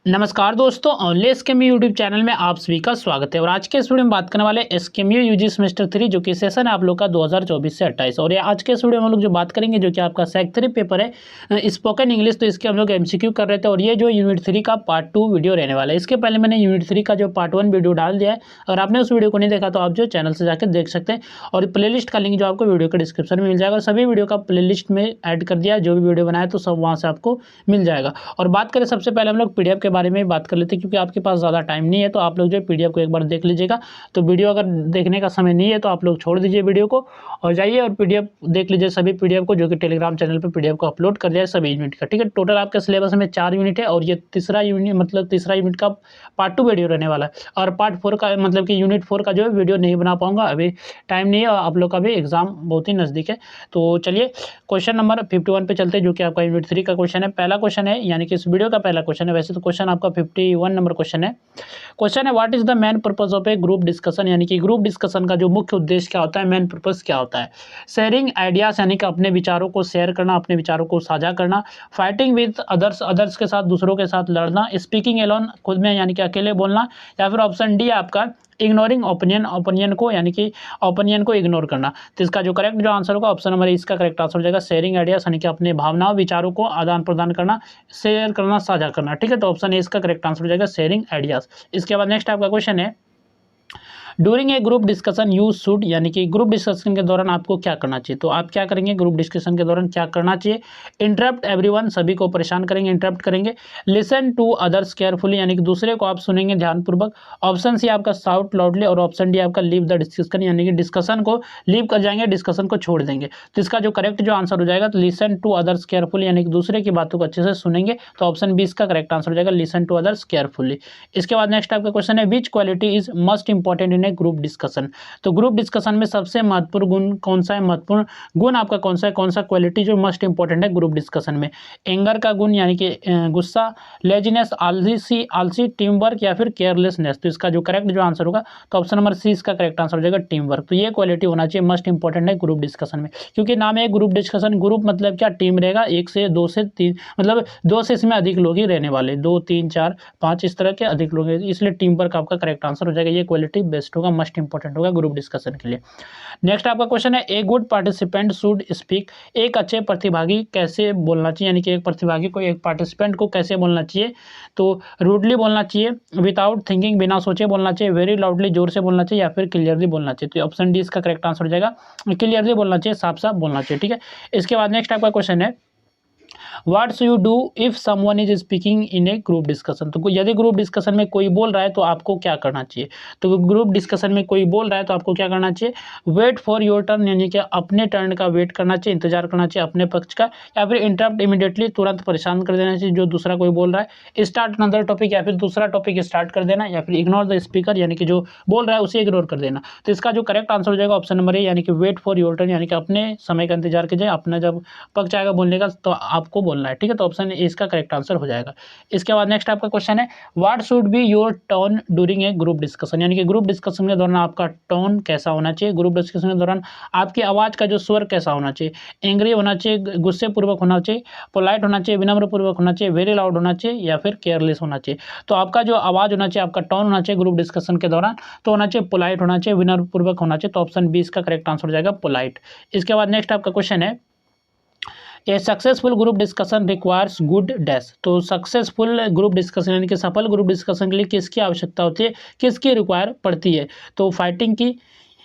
नमस्कार दोस्तों, एसकेएमयू YouTube channel में आप सभी का स्वागत है। और आज के इस वीडियो में बात करने वाले एसकेएमयू यूजी सेमेस्टर 3 जो कि सेशन है आप लोग का 2024 से 28। और ये आज के इस वीडियो में हम लोग जो बात करेंगे जो कि आपका सेक 3 पेपर है स्पोकन इंग्लिश, तो इसके हम लोग एमसीक्यू कर रहे थे। और ये जो यूनिट 3 का पार्ट 2 वीडियो रहने वाला है। इसके पहले मैंने यूनिट 3 का जो पार्ट 1 वीडियो डाल दिया है। अगर आपने उस वीडियो को नहीं देखा तो आप जो चैनल से जाकर देख सकते हैं। और प्लेलिस्ट का लिंक जो आपको वीडियो के डिस्क्रिप्शन में मिल जाएगा। सभी वीडियो का प्लेलिस्ट में ऐड कर दिया है, जो भी वीडियो बनाया तो सब वहाँ से आपको मिल जाएगा। और बात करें सबसे पहले हम लोग पीडीएफ के बारे में बात कर लेते हैं, क्योंकि आपके पास ज़्यादा टाइम नहीं है तो आप लोग जो पीडीएफ को एक बार देख लीजिएगा। तो वीडियो अगर देखने का समय नहीं है तो आप लोग छोड़ दीजिए वीडियो को और जाइए और पीडीएफ देख लीजिए सभी पीडीएफ को, जो कि टेलीग्राम चैनल पे पीडीएफ को अपलोड कर दिया है सभी यूनिट का। ठीक है, टोटल आपके सिलेबस में 4 यूनिट है और ये तीसरा यूनिट का पार्ट 2 वीडियो रहने वाला है। और पार्ट 4 का मतलब कि यूनिट 4 का जो है वीडियो नहीं बना पाऊंगा, अभी टाइम नहीं है और आप लोग का भी एग्जाम बहुत ही नज़दीक है। तो चलिए क्वेश्चन नंबर 51 पे चलते हैं, जो कि आपका यूनिट 3 का क्वेश्चन है। पहला क्वेश्चन है, यानी कि इस वीडियो का पहला क्वेश्चन है। वैसे तो क्वेश्चन आपका 51 नंबर क्वेश्चन है। What is the main purpose of A group discussion, यानी कि ग्रुप डिस्कशन का जो मुख्य उद्देश्य क्या होता है, मेन पर्पस क्या होता है। शेयरिंग आइडियाज, यानी कि अपने विचारों को शेयर करना, अपने विचारों को साझा करना। फाइटिंग विद अदर्स के साथ, दूसरों के साथ लड़ना। स्पीकिंग एलोन, खुद में यानी कि अकेले बोलना। या फिर ऑप्शन डी आपका इग्नोरिंग ओपिनियन को, यानी कि ओपिनियन को इग्नोर करना। तो इसका जो करेक्ट जो आंसर होगा ऑप्शन नंबर इसका करेक्ट आंसर हो जाएगा शेयरिंग आइडियाज, यानी कि अपने भावनाओं विचारों को आदान प्रदान करना, शेयर करना, साझा करना। ठीक है, तो ऑप्शन ए इसका करेक्ट आंसर हो जाएगा शेयरिंग आइडियाज। इसके बाद नेक्स्ट आपका क्वेश्चन है, during A group discussion you should, यानी कि ग्रुप डिस्कशन के दौरान आपको क्या करना चाहिए। तो आप क्या करेंगे ग्रुप डिस्कशन के दौरान, क्या करना चाहिए। इंटरप्ट एवरीवन, सभी को परेशान करेंगे, इंटरप्ट करेंगे। लिसन टू अदर्स केयरफुली, यानी कि दूसरे को आप सुनेंगे ध्यानपूर्वक। ऑप्शन सी आपका साउट लाउडली और ऑप्शन डी आपका लीव द डिस्कशन, यानी कि डिस्कशन को लीव कर जाएंगे, डिस्कशन को छोड़ देंगे। तो इसका जो करेक्ट जो आंसर हो जाएगा, तो लिसन टू अदर्स केयरफुली, यानी कि दूसरे की बातों को अच्छे से सुनेंगे। तो ऑप्शन बी इसका करेक्ट आंसर हो जाएगा लिसन टू अदर्स केयरफुली। इसके बाद नेक्स्ट आपका क्वेश्चन है, विच quality is must important in a group discussion. तो ग्रुप डिस्कशन में सबसे महत्वपूर्ण गुण कौन सा है, महत्वपूर्ण गुण आपका कौन सा क्वालिटी जो मस्ट इंपॉर्टेंट है ग्रुप डिस्कशन में। एंगर का गुण, यानी कि गुस्सा। लेजीनेस, आलसी। टीम वर्क या फिर केयरलेसनेस। तो इसका जो करेक्ट जो आंसर होगा तो ऑप्शन नंबर सी इसका करेक्ट आंसर हो जाएगा टीम वर्क। तो ये क्वालिटी होना चाहिए, मस्ट इंपॉर्टेंट है ग्रुप डिस्कशन में, क्योंकि नाम है ग्रुप डिस्कशन। ग्रुप मतलब क्या, टीम रहेगा, 1 से 2 से 3, मतलब 2 से इसमें अधिक लोग ही रहने वाले, 2 3 4 5 इस तरह के अधिक लोग हैं, इसलिए टीम वर्क आपका करेक्ट आंसर हो जाएगा। ये क्वालिटी बेस्ट होगा, मस्ट इंपॉर्टेंट होगा ग्रुप डिस्कशन के लिए। नेक्स्ट आपका क्वेश्चन है, a good participant should speak. एक अच्छे प्रतिभागी कैसे बोलना चाहिए, यानी कि एक प्रतिभागी को, एक पार्टिसिपेंट को कैसे बोलना चाहिए। तो रूडली बोलना चाहिए, विदाउट थिंकिंग, बिना सोचे बोलना चाहिए, वेरी लाउडली, जोर से बोलना चाहिए, या फिर क्लियरली बोलना चाहिए। तो ऑप्शन डी इसका करेक्ट आंसर हो जाएगा क्लियरली बोलना चाहिए, साफ साफ बोलना चाहिए। ठीक है, इसके बाद नेक्स्ट आपका क्वेश्चन है, what shoe you do if someone is speaking in a group discussion. तो यदि ग्रुप डिस्कशन में कोई बोल रहा है तो आपको क्या करना चाहिए। तो ग्रुप डिस्कशन में कोई बोल रहा है तो आपको क्या करना चाहिए, वेट फॉर योर टर्न, यानी कि अपने टर्न का वेट करना चाहिए, इंतजार करना चाहिए अपने पक्ष का। या फिर इंटरप्ट इमीडिएटली, तुरंत परेशान कर देना चाहिए जो दूसरा कोई बोल रहा है। स्टार्ट अनदर टॉपिक, या फिर दूसरा टॉपिक स्टार्ट कर देना। या फिर इग्नोर द स्पीकर, यानी कि जो बोल रहा है उसे इग्नोर कर देना। तो इसका जो करेक्ट आंसर हो जाएगा ऑप्शन नंबर ए, यानी कि वेट फॉर योर टर्न, यानी कि अपने समय का इंतजार कीजिए, अपना जब पक्ष आएगा बोलने का तो आपको बोलना है। ठीक है, तो ऑप्शन ए इसका करेक्ट आंसर हो जाएगा। इसके बाद नेक्स्ट आपका क्वेश्चन है, what should be your tone during a group discussion, यानी कि ग्रुप डिस्कशन के दौरान आपका टोन कैसा होना चाहिए। ग्रुप डिस्कशन के दौरान आपकी आवाज़ का जो स्वर कैसा होना चाहिए। एंग्री होना चाहिए, गुस्से पूर्वक होना चाहिए, पोलाइट होना चाहिए, विनम्र पूर्वक होना चाहिए, वेरी लाउड होना चाहिए, या फिर केयरलेस होना चाहिए। तो आपका जो आवाज़ होना चाहिए, आपका टोन होना चाहिए ग्रुप डिस्कशन के दौरान तो होना चाहिए पोलाइट होना चाहिए, विनम्र पूर्वक होना चाहिए। तो ऑप्शन बी इसका करेक्ट आंसर हो जाएगा पोलाइट। इसके बाद नेक्स्ट आपका क्वेश्चन है, ए successful group discussion requires good dash. तो सक्सेसफुल ग्रुप डिस्कशन, यानी कि सफल ग्रुप डिस्कशन के लिए किसकी आवश्यकता होती है, किसकी रिक्वायर पड़ती है। तो फाइटिंग की,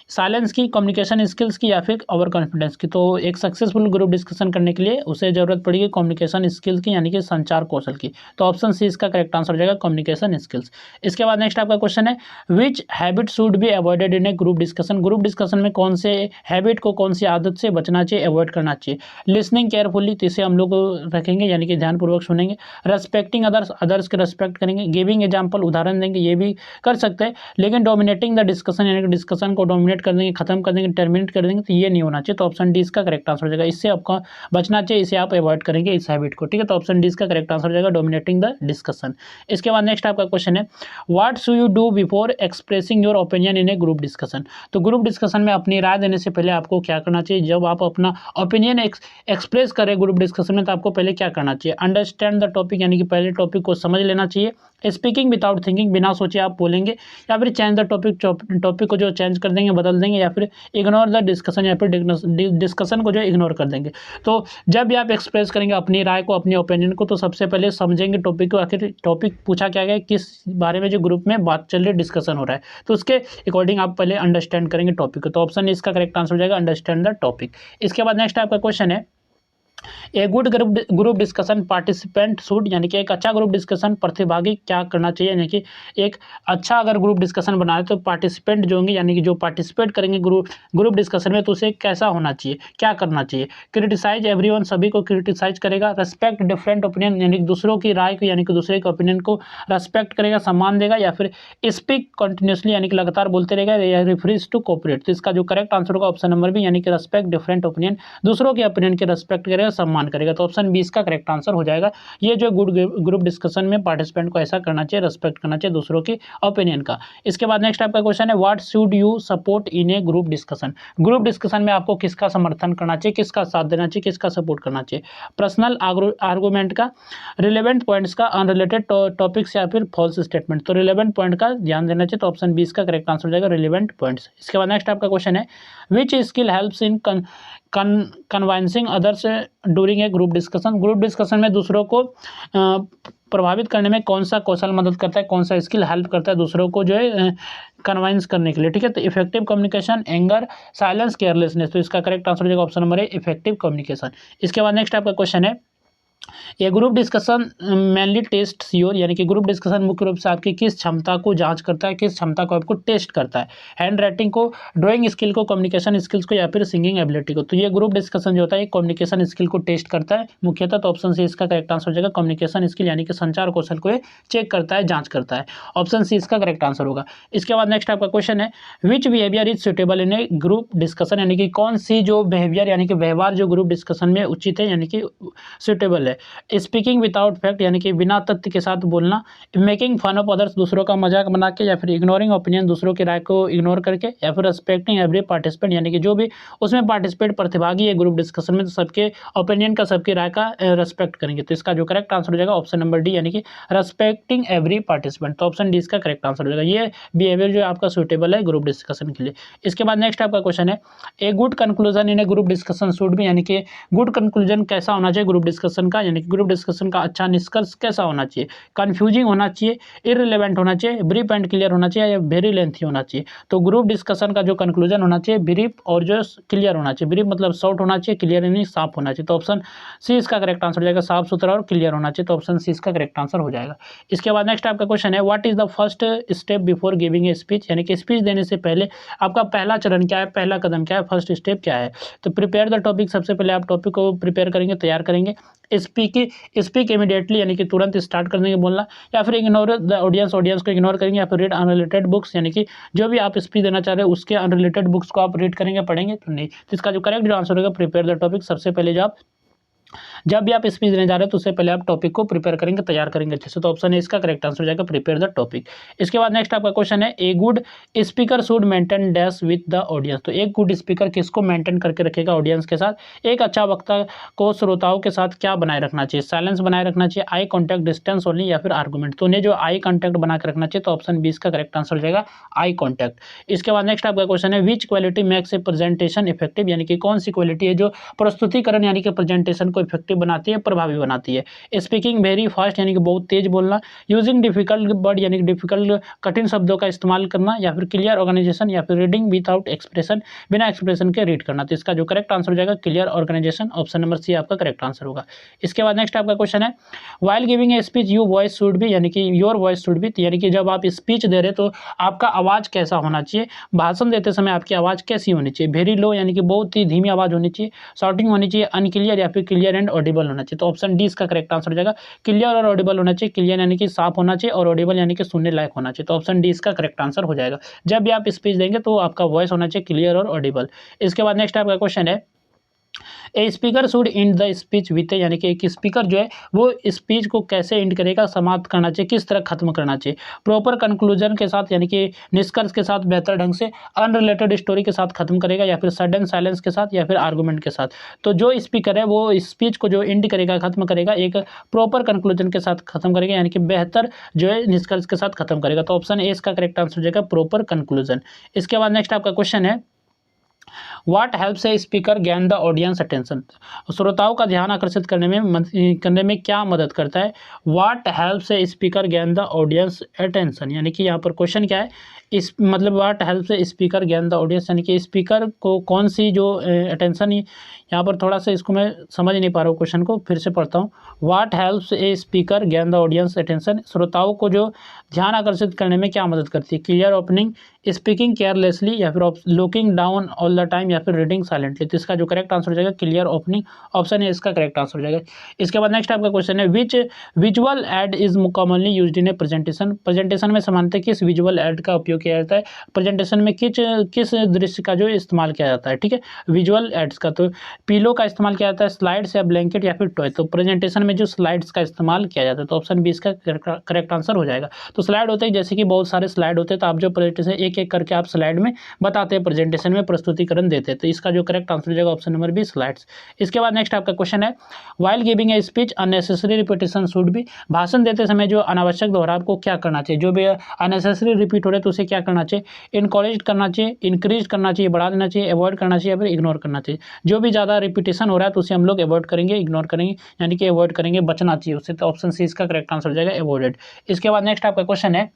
साइलेंस की, कम्युनिकेशन स्किल्स की, या फिर ओवर कॉन्फिडेंस की। तो एक सक्सेसफुल ग्रुप डिस्कशन करने के लिए उसे जरूरत पड़ेगी कम्युनिकेशन स्किल्स की, यानी कि संचार कौशल की। तो ऑप्शन सी इसका करेक्ट आंसर हो जाएगा कम्युनिकेशन स्किल्स। इसके बाद नेक्स्ट आपका क्वेश्चन है, which habit should be avoided in a group discussion. Group discussion में कौन से हैबिट को, कौन सी आदत से बचना चाहिए, अवॉइड करना चाहिए। लिसनिंग केयरफुली, तो इसे हम लोग रखेंगे, यानी कि ध्यानपूर्वक सुनेंगे। रेस्पेक्टिंग अदर्स के रेस्पेक्ट करेंगे। गिविंग एग्जाम्पल, उदाहरण देंगे, ये भी कर सकते हैं। लेकिन डोमिनेटिंग द डिस्कशन, यानी कि डिस्कशन को डोमिनेट कर देंगे, खत्म कर देंगे, टर्मिनेट कर देंगे, तो ये नहीं होना चाहिए। तो ऑप्शन डी इसका करेक्ट आंसर हो जाएगा, इससे आपका बचना चाहिए, इसे आप अवॉइड करेंगे इस हैबिट को। ठीक है, तो ऑप्शन डी इसका करेक्ट आंसर हो जाएगा डोमिनेटिंग द डिस्कशन। इसके बाद नेक्स्ट आपका क्वेश्चन है, what shoe you do before expressing your opinion in a group discussion. तो ग्रुप डिस्कशन में अपनी राय देने से पहले आपको क्या करना चाहिए। जब आप अपना ओपिनियन एक्सप्रेस करें ग्रुप डिस्कशन में तो आपको पहले क्या करना चाहिए, अंडरस्टैंड द टॉपिक, यानी कि पहले टॉपिक को समझ लेना चाहिए। स्पीकिंग विदाउट थिंकिंग, बिना सोचे आप बोलेंगे, या फिर चेंज द टॉपिक को जो चेंज कर देंगे, बदल देंगे, या फिर इग्नोर द डिस्कशन, या फिर डिस्कशन को जो इग्नोर कर देंगे। तो जब भी आप एक्सप्रेस करेंगे अपनी राय को, अपनी ओपिनियन को, तो सबसे पहले समझेंगे टॉपिक को, आखिर टॉपिक पूछा क्या गया, किस बारे में जो ग्रुप में बात चल रही है, डिस्कशन हो रहा है, तो उसके अकॉर्डिंग आप पहले अंडरस्टैंड करेंगे टॉपिक को। तो ऑप्शन इसका करेक्ट आंसर हो जाएगा अंडरस्टैंड द टॉपिक। इसके बाद नेक्स्ट आपका क्वेश्चन है, a good group discussion participant should, यानी कि एक अच्छा ग्रुप डिस्कशन प्रतिभागी क्या करना चाहिए, यानी कि एक अच्छा अगर ग्रुप डिस्कशन बना है तो पार्टिसिपेंट जो होंगे, यानी कि जो पार्टिसिपेट करेंगे ग्रुप डिस्कशन में, तो उसे कैसा होना चाहिए, क्या करना चाहिए। क्रिटिसाइज एवरीवन, सभी को क्रिटिसाइज करेगा। रेस्पेक्ट डिफरेंट ओपिनियन, यानी कि दूसरों की राय को, यानी कि दूसरे के ओपिनियन को रेस्पेक्ट करेगा, सम्मान देगा। या फिर स्पीक कंटिन्यूसली, यानी कि लगातार बोलते रहेगा। या रिफ्यूज टू कोऑपरेट, तो इसका जो करेक्ट आंसर होगा ऑप्शन नंबर बी, यानी कि रेस्पेक्ट डिफरेंट ओपिनियन, दूसरों के ओपिनियन की रेस्पेक्ट करेगा, सम्मान करेगा। तो ऑप्शन बी इसका करेक्ट आंसर हो जाएगा। ये जो गुड ग्रुप डिस्कशन में पार्टिसिपेंट को ऐसा करना चाहिए, रेस्पेक्ट करना चाहिए दूसरों की ओपिनियन का। इसके बाद नेक्स्ट आपका क्वेश्चन है, what should you support in a group discussion. Group discussion में आपको किसका समर्थन करना चाहिए, किसका साथ देना चाहिए, किसका सपोर्ट करना चाहिए। पर्सनल आर्गूमेंट का, रिलेवेंट पॉइंट्स का, अनरिलेटेड टॉपिक्स, या फिर फॉल्स स्टेटमेंट। तो रिलेवेंट पॉइंट का ध्यान देना चाहिए, तो ऑप्शन बी इसका करेक्ट आंसर हो जाएगा रिलेवेंट पॉइंट्स। इसके बाद नेक्स्ट आपका क्वेश्चन है, which skill helps in convincing others during a group discussion. Group discussion में दूसरों को प्रभावित करने में कौन सा कौशल मदद करता है, कौन सा स्किल हेल्प करता है दूसरों को जो है कन्विंस करने के लिए, ठीक है। तो effective communication, anger, silence, carelessness. तो इसका करेक्ट आंसर हो जाएगा option number A, effective communication. इसके बाद नेक्स्ट आपका क्वेश्चन है, ये group discussion mainly test your, यानी कि ग्रुप डिस्कशन मुख्य रूप से आपकी किस क्षमता को जांच करता है, किस क्षमता को आपको टेस्ट करता है। हैंड राइटिंग को, ड्राइंग स्किल को, कम्युनिकेशन स्किल्स को, या फिर सिंगिंग एबिलिटी को। तो ये ग्रुप डिस्कशन जो होता है कम्युनिकेशन स्किल को टेस्ट करता है मुख्यतः। तो ऑप्शन सी इसका करेक्ट आंसर हो जाएगा कम्युनिकेशन स्किल, यानी कि संचार कौशल को चेक करता है, जांच करता है। ऑप्शन सी इसका करेक्ट आंसर होगा। इसके बाद नेक्स्ट आपका क्वेश्चन है, which behaviour is suitable in a group discussion, यानी कि कौन सी जो बिहेवियर, यानी कि व्यवहार जो ग्रुप डिस्कशन में उचित है, यानी कि सुटेबल है। स्पीकिंग विदाउट फैक्ट, यानी कि बिना तथ्य के साथ बोलना। मेकिंग फन ऑफ अदर्स, दूसरों का मजाक बना के। या फिर इग्नोरिंग ओपिनियन, दूसरों की राय को इग्नोर करके। या फिर रेस्पेक्टिंग एवरी पार्टिसिपेंट, यानी कि जो भी उसमें पार्टिसिपेट प्रतिभागी है ग्रुप डिस्कशन में, तो सबके ओपिनियन का, सबकी राय का रेस्पेक्ट करेंगे। तो इसका जो करेक्ट आंसर हो जाएगा ऑप्शन नंबर डी, यानी कि रेस्पेक्टिंग एवरी पार्टिसिपेंट। तो ऑप्शन डी इसका करेक्ट आंसर हो जाएगा। ये बिहेवियर जो आपका सुटेबल है ग्रुप डिस्कशन के लिए। इसके बाद नेक्स्ट आपका क्वेश्चन है, a good conclusion in a group discussion should be, यानी कि गुड कंक्लूजन कैसा होना चाहिए ग्रुप डिस्कशन का, यानी कि ग्रुप डिस्कशन का अच्छा निष्कर्ष कैसा होना चाहिए। कंफ्यूजिंग होना चाहिए, इररिलेवेंट होना चाहिए, ब्रीफ एंड क्लियर होना चाहिए, या वेरी लेंथी होना चाहिए। तो ग्रुप डिस्कशन का जो कंक्लूजन होना चाहिए ब्रीफ और जो क्लियर होना चाहिए। ब्रीफ मतलब शॉर्ट होना चाहिए, क्लियर यानी साफ होना चाहिए। तो ऑप्शन सी इसका करेक्ट आंसर हो जाएगा, साफ सुथरा और क्लियर होना चाहिए। तो ऑप्शन सी इसका करेक्ट आंसर हो जाएगा। इसके बाद नेक्स्ट आपका क्वेश्चन है, what is the first step before giving a speech, यानी कि स्पीच देने से पहले आपका पहला चरण क्या है, पहला कदम क्या है, फर्स्ट स्टेप क्या है। तो प्रिपेयर द टॉपिक, सबसे पहले आप टॉपिक को प्रिपेयर करेंगे, तैयार करेंगे। स्पीक इमीडिएटली, यानी कि तुरंत स्टार्ट कर देंगे बोलना। या फिर इग्नोर द ऑडियंस को इग्नोर करेंगे। या फिर रीड अनरिलेटेड बुक्स, यानी कि जो भी आप स्पीच देना चाह रहे हैं उसके अनरिलेटेड बुक्स को आप रीड करेंगे, पढ़ेंगे तो नहीं। तो इसका जो करेक्ट जो आंसर होगा प्रिपेयर द टॉपिक, सबसे पहले जब भी आप स्पीच देने जा रहे हो तो उससे पहले आप टॉपिक को प्रिपेयर करेंगे, तैयार करेंगे अच्छे से। तो ऑप्शन है इसका करेक्ट आंसर हो जाएगा प्रिपेयर द टॉपिक। इसके बाद नेक्स्ट आपका क्वेश्चन है, a good speaker should maintain dash with the audience. तो एक गुड स्पीकर किसको मेंटेन करके रखेगा ऑडियंस के साथ। एक अच्छा वक्ता को श्रोताओं के साथ क्या बनाए रखना चाहिए, साइलेंस बनाए रखना चाहिए, आई कॉन्टैक्ट, डिस्टेंस ओनली, या फिर आर्गूमेंट। तो उन्हें जो आई कॉन्टैक्ट बना के रखना चाहिए, तो ऑप्शन बी इसका करेक्ट आंसर हो जाएगा आई कॉन्टैक्ट। इसके बाद नेक्स्ट आपका क्वेश्चन है, विच quality makes a presentation effective, यानी कि कौन सी क्वालिटी है जो प्रस्तुतिकरण यानी कि प्रेजेंटेशन को इफेक्टिव बनाती है, प्रभावी बनाती है। स्पीकिंग वेरी फास्ट, यानी कि बहुत तेज बोलना। यूजिंग डिफिकल्ट वर्ड, यानी कि डिफिकल्ट कठिन शब्दों का इस्तेमाल करना। या फिर क्लियर ऑर्गेनाइजेशन, या फिर रीडिंग विदाउट एक्सप्रेशन, बिना एक्सप्रेशन के रीड करना। तो इसका जो करेक्ट आंसर हो जाएगा clear organization, option number C आपका करेक्ट आंसर होगा। इसके बाद नेक्स्ट आपका क्वेश्चन है, while giving a speech you voice should be, यानी कि योर वॉइस शुड बी, यानी कि जब आप स्पीच दे रहे तो आपका आवाज़ कैसा होना चाहिए, भाषण देते समय आपकी आवाज़ कैसी होनी चाहिए। वेरी लो, यानी कि बहुत ही धीमी आवाज़ होनी चाहिए। शाउटिंग होनी चाहिए, अनक्लियर, या फिर क्लियर एंड ऑडिबल होना चाहिए। तो ऑप्शन डी इसका करेक्ट आंसर हो जाएगा क्लियर और ऑडिबल होना चाहिए। क्लियर यानी कि साफ होना चाहिए, और ऑडिबल यानी कि सुनने लायक होना चाहिए। तो ऑप्शन डी इसका करेक्ट आंसर हो जाएगा। जब भी आप स्पीच देंगे तो आपका वॉइस होना चाहिए क्लियर और ऑडिबल। इसके बाद नेक्स्ट आपका क्वेश्चन है, a speaker should end the speech with, यानी कि एक स्पीकर जो है वो स्पीच को कैसे एंड करेगा, समाप्त करना चाहिए, किस तरह खत्म करना चाहिए, प्रॉपर कंक्लूजन के साथ, यानी कि निष्कर्ष के साथ, बेहतर ढंग से, अनरिलेटेड स्टोरी के साथ खत्म करेगा, या फिर सडन साइलेंस के साथ, या फिर आर्गूमेंट के साथ। तो जो स्पीकर है वो स्पीच को जो एंड करेगा, खत्म करेगा, एक प्रॉपर कंक्लूजन के साथ खत्म करेगा, यानी कि बेहतर जो है निष्कर्ष के साथ खत्म करेगा। तो ऑप्शन ए इसका करेक्ट आंसर हो जाएगा, प्रॉपर कंक्लूजन। इसके बाद नेक्स्ट आपका क्वेश्चन है, what helps a speaker gain the audience attention, श्रोताओं का ध्यान आकर्षित करने में क्या मदद करता है। What helps a speaker gain the audience attention, यानी कि यहाँ पर क्वेश्चन क्या है, इस मतलब what helps a speaker gain the audience, यानी कि स्पीकर को कौन सी जो अटेंशन, यहाँ पर थोड़ा सा इसको मैं समझ नहीं पा रहा हूँ, क्वेश्चन को फिर से पढ़ता हूँ। What helps a speaker gain the audience attention, श्रोताओं को जो ध्यान आकर्षित करने में क्या मदद करती है। क्लियर ओपनिंग, स्पीकिंग केयरलेसली, या फिर looking down all the time, या फिर रीडिंग साइलेंटली। तो इसका जो करेक्ट आंसर हो जाएगा क्लियर ओपनिंग, ऑप्शन है इसका करेक्ट आंसर हो जाएगा। इसके बाद नेक्स्ट आपका क्वेश्चन है, which visual aid is commonly used in a presentation, presentation में सामान्यतः किस विजुअल एड का उपयोग किया जाता है, प्रेजेंटेशन में किस दृश्य का जो इस्तेमाल किया जाता है। ठीक है, विजुअल एड्स का, तो पिलो का इस्तेमाल किया जाता है, स्लाइड्स या ब्लैंकेट या फिर टॉय। तो प्रेजेंटेशन में जो स्लाइड्स का इस्तेमाल किया जाता है, तो ऑप्शन बी इसका करेक्ट आंसर हो जाएगा। तो स्लाइड होते हैं, जैसे कि बहुत सारे स्लाइड होते हैं, तो आप जो प्रेजेंटेशन एक एक करके आप स्लाइड में बताते हैं, प्रेजेंटेशन में प्रस्तुतिकरण देते हैं। तो इसका जो करेक्ट आंसर हो जाएगा ऑप्शन नंबर बी, स्लाइड्स। इसके बाद नेक्स्ट आपका क्वेश्चन है, while giving a speech unnecessary repetition should be, भाषण देते समय जो अनावश्यक दोहराव को क्या करना चाहिए, जो भी अननेसेसरी रिपीट हो रहे तो उसे क्या करना चाहिए, इनकरेज करना चाहिए, इंक्रीज करना चाहिए, बढ़ा देना चाहिए, अवॉइड करना चाहिए, या फिर इग्नोर करना चाहिए। जो भी ज़्यादा रिपीटेशन हो रहा है तो उसे हम लोग अवॉइड करेंगे, इग्नोर करेंगे, यानी कि अवॉइड करेंगे, बचना चाहिए उससे। तो ऑप्शन सी इसका करेक्ट आंसर हो जाएगा, अवॉइडेड। इसके बाद नेक्स्ट आपका क्वेश्चन है,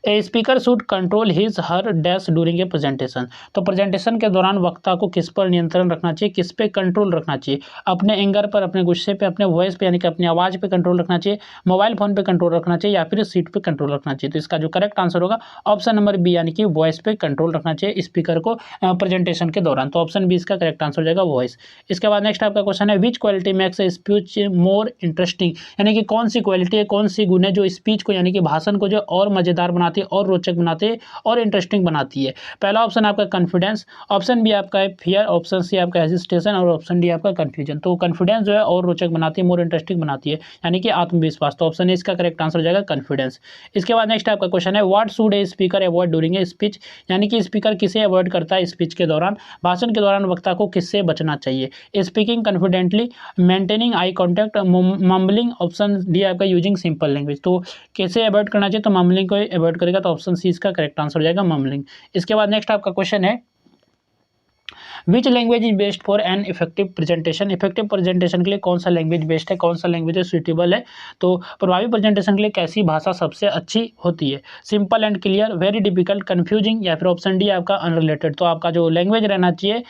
a speaker should control his her dash during a presentation, तो प्रेजेंटेशन के दौरान वक्ता को किस पर नियंत्रण रखना चाहिए, किस पे कंट्रोल रखना चाहिए, अपने एंगर पर, अपने गुस्से पे, अपने वॉइस पे, यानी कि अपनी आवाज़ पे कंट्रोल रखना चाहिए, मोबाइल फोन पे कंट्रोल रखना चाहिए, या फिर सीट पे कंट्रोल रखना चाहिए। तो इसका जो करेक्ट आंसर होगा ऑप्शन नंबर बी, यानी कि वॉइस पे कंट्रोल रखना चाहिए स्पीकर को प्रेजेंटेशन के दौरान। तो ऑप्शन बी इसका करेक्ट आंसर हो जाएगा, वॉइस। इसके बाद नेक्स्ट आपका क्वेश्चन है, विच quality makes a speech more interesting, यानी कि कौन सी क्वालिटी है, कौन सी गुण है जो स्पीच को, यानी कि भाषण को जो और मजेदार बनाती है, और रोचक बनाती है, और इंटरेस्टिंग बनाती है। पहला ऑप्शन आपका कॉन्फिडेंस, ऑप्शन बी आपका है फियर, ऑप्शन सी आपका हेजिटेशन, और ऑप्शन डी आपका कंफ्यूजन। तो कॉन्फिडेंस जो है और रोचक बनाती है, मोर इंटरेस्टिंग बनाती है, यानी कि आत्मविश्वास। तो ऑप्शन ए इसका करेक्ट आंसर हो जाएगा, कॉन्फिडेंस। इसके बाद नेक्स्ट आपका क्वेश्चन है, what should a speaker avoid during a speech, यानी कि स्पीकर किसे अवॉइड करता है स्पीच के दौरान, भाषण के दौरान वक्ता को किससे बचना चाहिए, speaking confidently, maintaining eye contact, mumbling, option D आपका यूजिंग सिंपल लैंग्वेज। तो कैसे अवॉइड करना चाहिए, तो मम्बलिंग को अवॉइड करेगा, तो ऑप्शन सी इसका करेक्ट आंसर हो जाएगा, मम्बलिंग। इसके बाद नेक्स्ट आपका क्वेश्चन है, which language is best for an effective presentation, effective presentation के लिए कौन सा लैंग्वेज बेस्ट है, कौन सा लैंग्वेज सूटेबल है। तो प्रभावी प्रेजेंटेशन के लिए कैसी भाषा सबसे अच्छी होती है, simple and clear, very difficult, confusing, या फिर ऑप्शन डी आपका अनरिलेटेड। तो आपका जो लैंग्वेज रहना चाहिए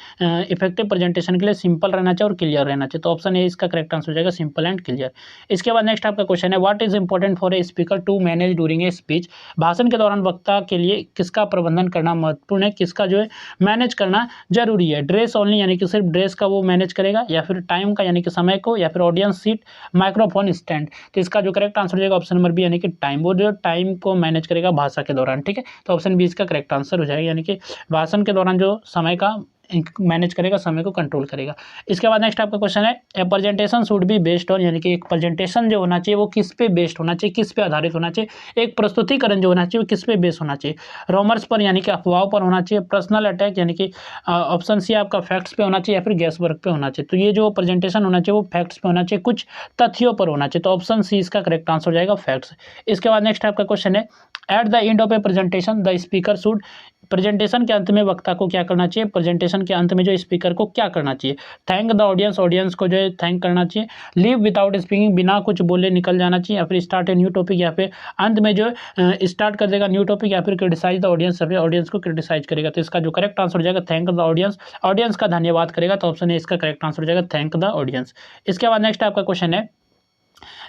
इफेक्टिव प्रेजेंटेशन के लिए सिंपल रहना चाहिए और क्लियर रहना चाहिए। तो ऑप्शन ए इसका करेक्ट आंसर हो जाएगा, सिंपल एंड क्लियर। इसके बाद नेक्स्ट आपका क्वेश्चन है, what is important for a speaker to manage during a speech, भाषण के दौरान वक्ता के लिए किसका प्रबंधन करना महत्वपूर्ण है, किसका जो है मैनेज करना जरूरी है। ड्रेस ओनली, यानी कि सिर्फ ड्रेस का वो मैनेज करेगा, या फिर टाइम का, यानी कि समय को, या फिर ऑडियंस सीट, माइक्रोफोन स्टैंड। तो इसका जो करेक्ट आंसर हो जाएगा ऑप्शन नंबर बी, यानी कि टाइम, वो जो टाइम को मैनेज करेगा भाषा के दौरान। ठीक है, तो ऑप्शन बी इसका करेक्ट आंसर हो जाएगा, यानी कि भाषण के दौरान जो समय का मैनेज करेगा, समय को कंट्रोल करेगा। इसके बाद नेक्स्ट आपका क्वेश्चन है, ए presentation should be based on, यानी कि एक प्रेजेंटेशन जो होना चाहिए वो किस पे बेस्ड होना चाहिए, किस पे आधारित होना चाहिए, एक प्रस्तुतिकरण जो होना चाहिए वो किस पे बेस्ड होना चाहिए, रूमर्स पर, यानी कि अफवाहों पर होना चाहिए, पर्सनल अटैक, यानी कि ऑप्शन सी आपका फैक्ट्स पे होना चाहिए, या फिर गैस वर्क पे होना चाहिए। तो ये जो प्रेजेंटेशन होना चाहिए वो फैक्ट्स पे होना चाहिए, कुछ तथ्यों पर होना चाहिए। तो ऑप्शन सी इसका करेक्ट आंसर हो जाएगा, फैक्ट्स। इसके बाद नेक्स्ट आपका क्वेश्चन है, at the end of A presentation the speaker should, presentation के अंत में वक्ता को क्या करना चाहिए, प्रेजेंटेशन के अंत में जो स्पीकर को क्या करना चाहिए, थैंक द ऑडियंस, ऑडियंस को जो है थैंक करना चाहिए, लीव विदाउट स्पीकिंग, बिना कुछ बोले निकल जाना चाहिए, या फिर स्टार्ट ए न्यू टॉपिक, या फिर अंत में जो स्टार्ट कर देगा न्यू टॉपिक, या फिर क्रिटिसाइज द ऑडियंस, या फिर ऑडियंस को क्रिटिसाइज करेगा। तो इसका जो करेक्ट आंसर हो जाएगा, थैंक द ऑडियंस, ऑडियंस का धन्यवाद करेगा। तो ऑप्शन ए इसका करेक्ट आंसर हो जाएगा, थैंक द ऑडियंस। इसके बाद नेक्स्ट आपका क्वेश्चन है,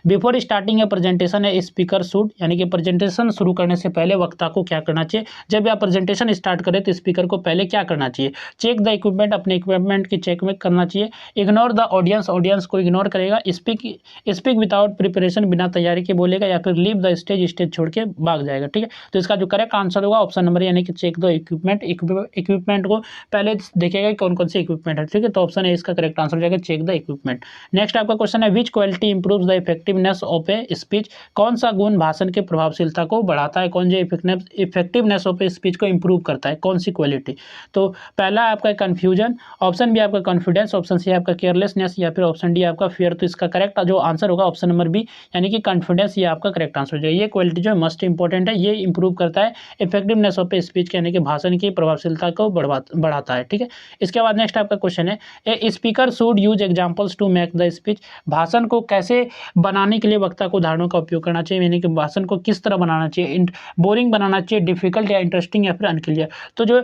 before starting A presentation A speaker should, यानी कि प्रेजेंटेशन शुरू करने से पहले वक्ता को क्या करना चाहिए। जब भी आप प्रेजेंटेशन स्टार्ट करें तो स्पीकर को पहले क्या करना चाहिए, चेक द इक्विपमेंट, अपने इक्विपमेंट की चेक में करना चाहिए। इग्नोर द ऑडियंस, ऑडियंस को इग्नोर करेगा। स्पीक विदाउट प्रिपरेशन, बिना तैयारी के बोलेगा, या फिर लीव द स्टेज, स्टेज छोड़ के भाग जाएगा। ठीक है, तो इसका जो करेक्ट आंसर होगा ऑप्शन नंबर, यानी कि चेक द इक्विपमेंट, इक्विपमेंट को पहले देखेगा कि कौन कौन से इक्विपमेंट है। ठीक है, तो ऑप्शन ए इसका करेक्ट आंसर हो जाएगा, चेक द इक्विपमेंट। नेक्स्ट आपका क्वेश्चन है, विच quality improves the effectiveness of a speech, कौन सा गुण भाषण के प्रभावशीलता को बढ़ाता है, कौन जो इफेक्टिवनेस ऑफ ए स्पीच को इंप्रूव करता है, कौन सी क्वालिटी। तो पहला आपका कंफ्यूजन, ऑप्शन बी आपका कॉन्फिडेंस, ऑप्शन सी आपका केयरलेसनेस, या फिर ऑप्शन डी आपका फियर। तो इसका करेक्ट जो आंसर होगा ऑप्शन नंबर बी, यानी कि कॉन्फिडेंस, ये आपका करेक्ट आंसर हो जाएगा। ये क्वालिटी जो है मस्ट इंपॉर्टेंट है, ये इंप्रूव करता है इफेक्टिवनेस ऑफ ए स्पीच, यानी कि भाषण की प्रभावशीलता को बढ़ाता है। ठीक है, इसके बाद नेक्स्ट आपका क्वेश्चन है, a speaker should use examples to make the speech, भाषण को कैसे बनाने के लिए वक्ता को उदाहरणों का उपयोग करना चाहिए, यानी कि भाषण को किस तरह बनाना चाहिए, बोरिंग बनाना चाहिए, डिफिकल्ट या इंटरेस्टिंग, या फिर अनक्लियर। तो जो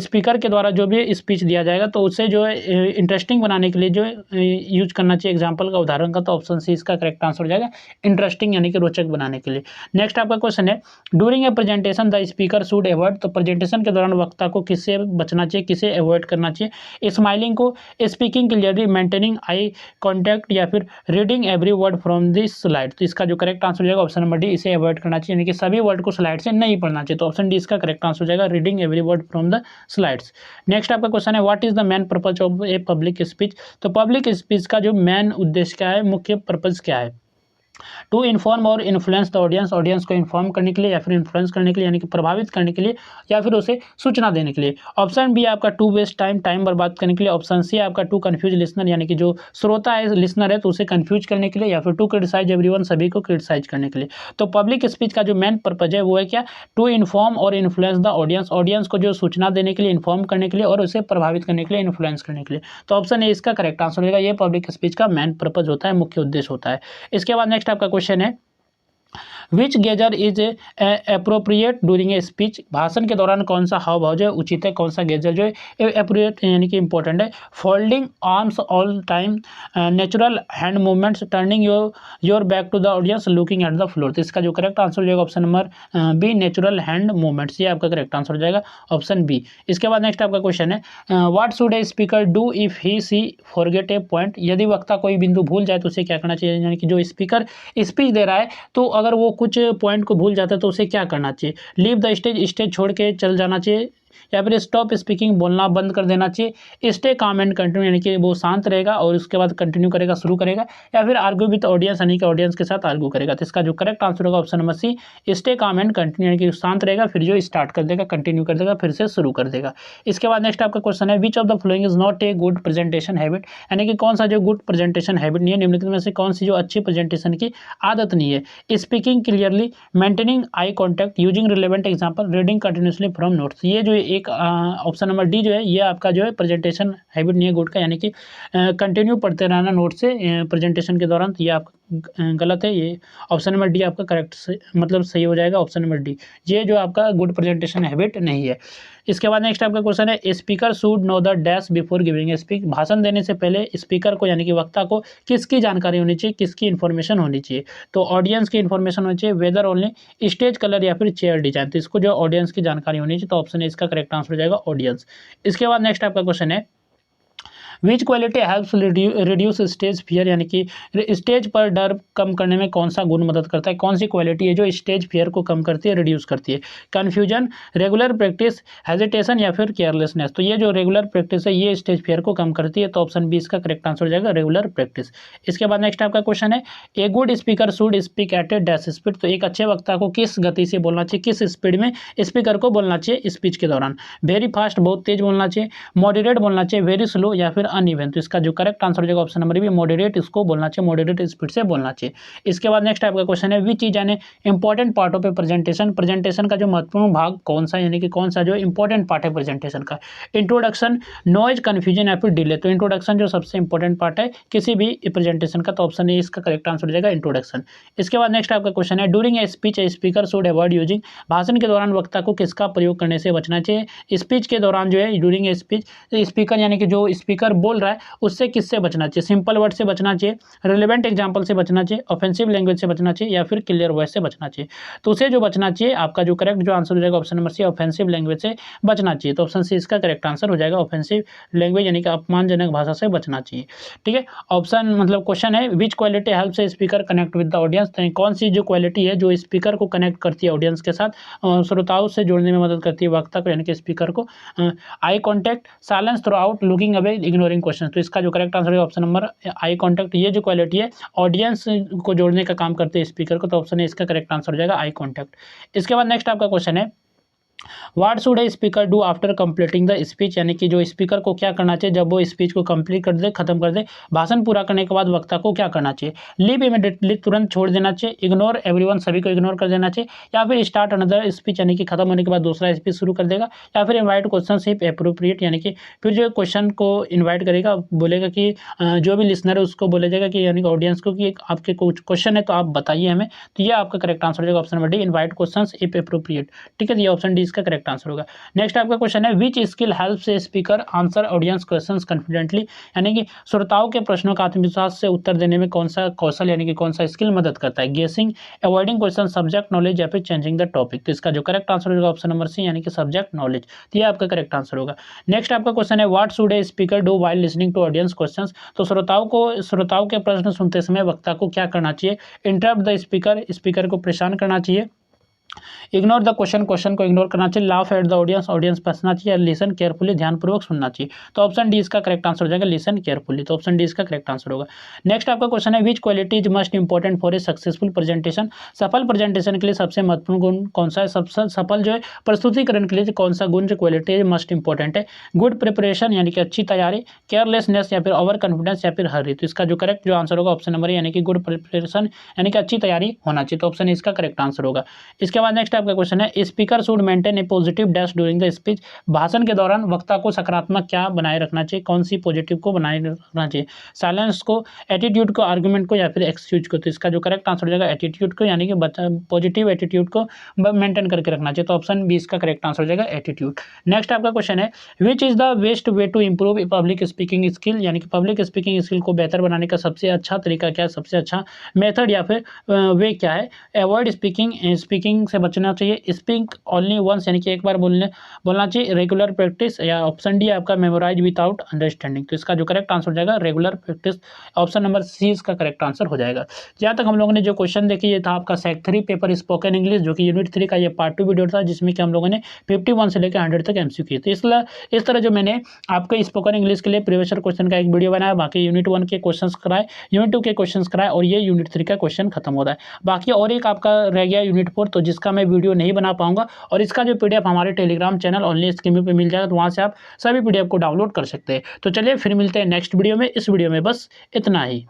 स्पीकर के द्वारा जो भी स्पीच दिया जाएगा तो उसे जो है इंटरेस्टिंग बनाने के लिए जो यूज करना चाहिए एग्जाम्पल का, उदाहरण का। तो ऑप्शन सी इसका करेक्ट आंसर हो जाएगा, इंटरेस्टिंग यानी कि रोचक बनाने के लिए। नेक्स्ट आपका क्वेश्चन है, during a presentation the speaker should avoid, तो प्रेजेंटेशन के दौरान वक्ता को किससे बचना चाहिए, किसे अवॉइड करना चाहिए, स्माइलिंग को, speaking clearly, maintaining eye contact, या फिर reading every word from this slide. तो इसका जो करेक्ट आंसर हो जाएगा ऑप्शन नंबर डी, इसे अवॉइड करना चाहिए, यानी कि सभी वर्ड को स्लाइड से नहीं पढ़ना चाहिए। तो ऑप्शन डी इसका करेक्ट आंसर हो जाएगा, reading every word from the slides. Next आपका क्वेश्चन है, what is the main purpose of a public speech, तो पब्लिक स्पीच का जो मेन उद्देश्य क्या है, मुख्य पर्पज क्या है। टू इन्फॉर्म और इन्फ्लुएंस द ऑडियंस, ऑडियंस को इन्फॉर्म करने के लिए, या फिर इन्फ्लुएंस करने के लिए, यानी कि प्रभावित करने के लिए, या फिर उसे सूचना देने के लिए। ऑप्शन बी आपका टू वेस्ट टाइम, टाइम बर्बाद करने के लिए। ऑप्शन सी आपका टू कंफ्यूज लिसनर, यानी कि जो श्रोता है, लिसनर है, तो उसे कंफ्यूज करने के लिए, या फिर टू क्रिटिसाइज एवरीवन, सभी को क्रिटिसाइज करने के लिए। तो पब्लिक स्पीच का जो मेन पर्पज है वो है क्या, टू इन्फॉर्म और इन्फ्लुएंस द ऑडियंस, ऑडियंस को जो सूचना देने के लिए, इन्फॉर्म करने के लिए, और उसे प्रभावित करने के लिए, इन्फ्लुएंस करने के लिए। तो ऑप्शन ए इसका करेक्ट आंसर होगा, ये पब्लिक स्पीच का मेन पर्पज होता है, मुख्य उद्देश्य होता है। इसके बाद नेक्स्ट आपका क्वेश्चन है, which gesture is appropriate during a speech, भाषण के दौरान कौन सा हाव भाव जो है उचित है, कौन सा गेजर जो है अप्रोप्रिएट यानी कि इंपॉर्टेंट है। Folding arms all time, natural hand movements, turning your back to the audience, looking at the floor. तो इसका जो करेक्ट आंसर हो जाएगा option number B, natural hand movements, ये आपका करेक्ट आंसर हो जाएगा ऑप्शन बी। इसके बाद नेक्स्ट आपका क्वेश्चन है, what should a speaker do if he she forget a point, यदि वक्ता कोई बिंदु भूल जाए तो उसे क्या करना चाहिए, यानी कि जो स्पीकर स्पीच दे रहा है तो अगर वो कुछ पॉइंट को भूल जाता है तो उसे क्या करना चाहिए, लीव द स्टेज, स्टेज छोड़ के चल जाना चाहिए, या फिर स्टॉप स्पीकिंग, बोलना बंद कर देना चाहिए, स्टे काम एंड कंटिन्यू, यानी कि वो शांत रहेगा और उसके बाद कंटिन्यू करेगा, शुरू करेगा, या फिर आर्ग्यू विद ऑडियंस, यानी कि ऑडियंस के साथ आर्ग्यू करेगा। तो इसका जो करेक्ट आंसर होगा option number C, stay calm and continue, यानी कि शांत रहेगा, फिर जो स्टार्ट कर देगा, कंटिन्यू कर देगा, फिर से शुरू कर देगा। इसके बाद नेक्स्ट आपका क्वेश्चन है, which of the following is not a good presentation habit, यानी कि कौन सा जो गुड प्रेजेंटेशन हैबिट नहीं है, निम्नलिखित में से कौन सी जो अच्छी प्रेजेंटेशन की आदत नहीं है। Speaking clearly, maintaining eye contact, using relevant example, reading continuously from notes. ये जो एक ऑप्शन नंबर डी जो है ये आपका जो है प्रेजेंटेशन हैबिट नहीं है गुड का, यानी कि कंटिन्यू पढ़ते रहना नोट से प्रेजेंटेशन के दौरान। तो ये आपका गलत है, ये ऑप्शन नंबर डी आपका करेक्ट मतलब सही हो जाएगा, ऑप्शन नंबर डी, ये जो आपका गुड प्रेजेंटेशन हैबिट नहीं है। इसके बाद नेक्स्ट आपका क्वेश्चन है, speaker should know the dash before giving a speech, भाषण देने से पहले स्पीकर को यानी कि वक्ता को किसकी जानकारी होनी चाहिए, किसकी इन्फॉर्मेशन होनी चाहिए। तो ऑडियंस की इन्फॉर्मेशन होनी चाहिए, वेदर ओनली, स्टेज कलर, या फिर चेयर डिजाइन। तो इसको जो ऑडियंस की जानकारी होनी चाहिए, तो ऑप्शन है इसका करेक्ट आंसर हो जाएगा ऑडियंस। इसके बाद नेक्स्ट आपका क्वेश्चन है, विच quality helps reduce stage fear, यानी कि स्टेज पर डर कम करने में कौन सा गुण मदद करता है, कौन सी क्वालिटी है जो स्टेज फियर को कम करती है, रिड्यूस करती है। कन्फ्यूजन, रेगुलर प्रैक्टिस, हेजिटेशन, या फिर केयरलेसनेस। तो ये जो रेगुलर प्रैक्टिस है ये स्टेज फियर को कम करती है, तो ऑप्शन बी इसका करेक्ट आंसर हो जाएगा रेगुलर प्रैक्टिस। इसके बाद नेक्स्ट आपका क्वेश्चन है, a good speaker should speak at A dash speed, तो एक अच्छे वक्ता को किस गति से बोलना चाहिए, किस स्पीड में स्पीकर को बोलना चाहिए स्पीच के दौरान। वेरी फास्ट, बहुत तेज बोलना चाहिए, मॉडरेट बोलना चाहिए, वेरी स्लो, या फिर अनइवन। तो इसका जो करेक्ट आंसर हो जाएगा ऑप्शन नंबर बी, मॉडरेट इसको बोलना चाहिए, मॉडरेट स्पीड से बोलना चाहिए। इसके बाद नेक्स्ट आपका क्वेश्चन है, which is an important part of A presentation, presentation का जो महत्वपूर्ण भाग कौन सा, यानी कि कौन सा जो इंपॉर्टेंट पार्ट है प्रेजेंटेशन का। इंट्रोडक्शन, नॉइज, कन्फ्यूजन, या फिर डिले। तो इंट्रोडक्शन जो सबसे इंपॉर्टेंट पार्ट है किसी भी प्रेजेंटेशन का, तो ऑप्शन ए इसका करेक्ट आंसर हो जाएगा इंट्रोडक्शन। इसके बाद नेक्स्ट आपका क्वेश्चन है, during a speech A speaker should avoid using, भाषण के दौरान वक्ता को किसका प्रयोग करने से बचना चाहिए। स्पीच के दौरान जो है ड्यूरिंग ए स्पीच स्पीकर यानी कि जो स्पीकर बोल रहा है उससे किससे बचना चाहिए, सिंपल वर्ड से बचना चाहिए, रिलेवेंट एग्जाम्पल से बचना चाहिए, ऑफेंसिव लैंग्वेज से बचना चाहिए या फिर क्लियर वॉइस से बचना चाहिए। तो उसे जो बचना चाहिए, आपका जो करेक्ट जो आंसर हो जाएगा option number C, offensive language से बचना चाहिए। तो ऑप्शन सी इसका करेक्ट आंसर हो जाएगा, ऑफेंसिव लैंग्वेज यानी कि अपमानजनक भाषा से बचना चाहिए। ठीक है, ऑप्शन मतलब क्वेश्चन है विच quality helps a speaker connect with the audience, कौन सी जो क्वालिटी है जो स्पीकर को कनेक्ट करती है ऑडियंस के साथ, श्रोताओं से जोड़ने में मदद करती है वक्ता को यानी कि स्पीकर को। Eye contact, silence through out, looking away, ignoring question. तो इसका जो करेक्ट आंसर है ऑप्शन नंबर आई कॉन्टैक्ट, ये जो क्वालिटी है ऑडियंस को जोड़ने का काम करते हैं स्पीकर को, तो ऑप्शन है इसका करेक्ट आंसर हो जाएगा आई कॉन्टैक्ट। इसके बाद नेक्स्ट आपका क्वेश्चन है what should a speaker do after completing the speech, यानी कि जो स्पीकर को क्या करना चाहिए जब वो स्पीच को कंप्लीट कर दे, खत्म कर दे, भाषण पूरा करने के बाद वक्ता को क्या करना चाहिए। लीव इमीडिएटली, तुरंत छोड़ देना चाहिए, इग्नोर एवरीवन, सभी को इग्नोर कर देना चाहिए, या फिर स्टार्ट अनदर स्पीच यानी कि खत्म होने के बाद दूसरा स्पीच शुरू कर देगा, या फिर इनवाइट क्वेश्चन इफ एप्रोप्रिएट, यानी कि फिर जो क्वेश्चन को इन्वाइट करेगा, बोलेगा कि जो भी लिसनर है उसको बोला जाएगा कि यानी कि ऑडियंस को कि आपके कुछ क्वेश्चन है तो आप बताइए हमें। तो ये आपका करेक्ट आंसर हो जाएगा option number D, invite question if appropriate. ठीक है, ये ऑप्शन डी इसका करेक्ट आंसर होगा। नेक्स्ट आपका क्वेश्चन है which skill helps a speaker answer audience questions confidently, यानी कि श्रोताओं के प्रश्नों का आत्मविश्वास से उत्तर देने में कौन सा कौशल यानी कि कौन सा स्किल मदद करता है। गेसिंग, अवॉइडिंग क्वेश्चन, सब्जेक्ट नॉलेज या फिर चेंजिंग द टॉपिक। तो इसका जो करेक्ट आंसर होगा ऑप्शन नंबर सी यानी कि सब्जेक्ट नॉलेज। तो ये आपका करेक्ट आंसर होगा। नेक्स्ट आपका क्वेश्चन है what should a speaker do while listening to audience questions, तो श्रोताओं के प्रश्न सुनते समय वक्ता को क्या करना चाहिए। इंटरप्ट द स्पीकर, स्पीकर को परेशान करना चाहिए, इग्नोर द क्वेश्चन, क्वेश्चन को इग्नोर करना चाहिए, laugh at the audience, audience पर हंसना चाहिए, लिसन केयरफुली, ध्यानपूर्वक सुनना चाहिए। तो ऑप्शन डी इसका करेक्ट आंसर हो जाएगा लिसन केयरफुली। तो ऑप्शन डी इसका करेक्ट आंसर होगा। नेक्स्ट आपका क्वेश्चन है विच quality is must important for A successful presentation, सफल प्रेजेंटेशन के लिए सबसे महत्वपूर्ण गुण कौन सा है। सबसे सफल जो है प्रस्तुतिकरण के लिए कौन सा गुण जो क्वालिटी मस्ट इंपॉर्टेंट है। गुड प्रिपरेशन यानी कि अच्छी तैयारी, केयरलेसनेस या फिर ओवर कॉन्फिडेंस या फिर हरी। तो इसका जो करेक्ट जो आंसर होगा ऑप्शन नंबर यानी कि गुड प्रिपरेशन यानी कि अच्छी तैयारी होना चाहिए। तो ऑप्शन इसका करेक्ट आंसर होगा। इसके बाद नेक्स्ट आपका क्वेश्चन है speaker should maintain A positive dash during the speech, भाषण के दौरान वक्ता को सकारात्मक क्या बनाए रखना चाहिए, कौन सी पॉजिटिव को बनाए रखना चाहिए। साइलेंस को, एटीट्यूड को, आर्गुमेंट को या फिर एक्सक्यूज को। तो इसका जो करेक्ट आंसर हो जाएगा एटीट्यूड को, यानी कि पॉजिटिव एटीट्यूड को मेंटेन करके रखना चाहिए। तो ऑप्शन बी इसका करेक्ट आंसर हो जाएगा एटीट्यूड। नेक्स्ट आपका क्वेश्चन है which is the best way to improve public speaking skill, यानी कि पब्लिक स्पीकिंग स्किल को बेहतर बनाने का सबसे अच्छा तरीका क्या है, सबसे अच्छा मेथड या फिर वे क्या है। अवॉइड स्पीकिंग से बचना चाहिए, स्पीक ओनली वंस यानी कि एक बार बोलना चाहिए, रेगुलर प्रैक्टिस, या ऑप्शन डी आपका मेमोराइज विदाउट अंडरस्टैंडिंग। तो इसका जो करेक्ट आंसर हो जाएगा regular practice, option number C इसका करेक्ट आंसर हो जाएगा। जहाँ तक हम लोगों ने जो क्वेश्चन देखी ये था आपका सेक्ट 3 पेपर स्पोकन इंग्लिश, जो कि यूनिट 3 का ये पार्ट 2 वीडियो था, जिसमें कि हम लोगों ने 51 से लेकर 100 तक एमसीक्यू किए। तो इस तरह जो मैंने आपको स्पोकन इंग्लिश के लिए प्रीवियस ईयर क्वेश्चन का एक वीडियो बनाया, बाकी यूनिट 1 के क्वेश्चन कराए, यूनिट 2 के क्वेश्चन कराए, और ये यूनिट 3 का क्वेश्चन खत्म होता है। बाकी और एक आपका रह गया यूनिट 4, तो जिसका मैं वीडियो नहीं बना पाऊंगा, और इसका जो पीडीएफ हमारे टेलीग्राम चैनल ओनली स्कीम पे मिल जाएगा, तो वहाँ से आप सभी पीडीएफ को डाउनलोड कर सकते हैं। तो चलिए फिर मिलते हैं नेक्स्ट वीडियो में। इस वीडियो में बस इतना ही।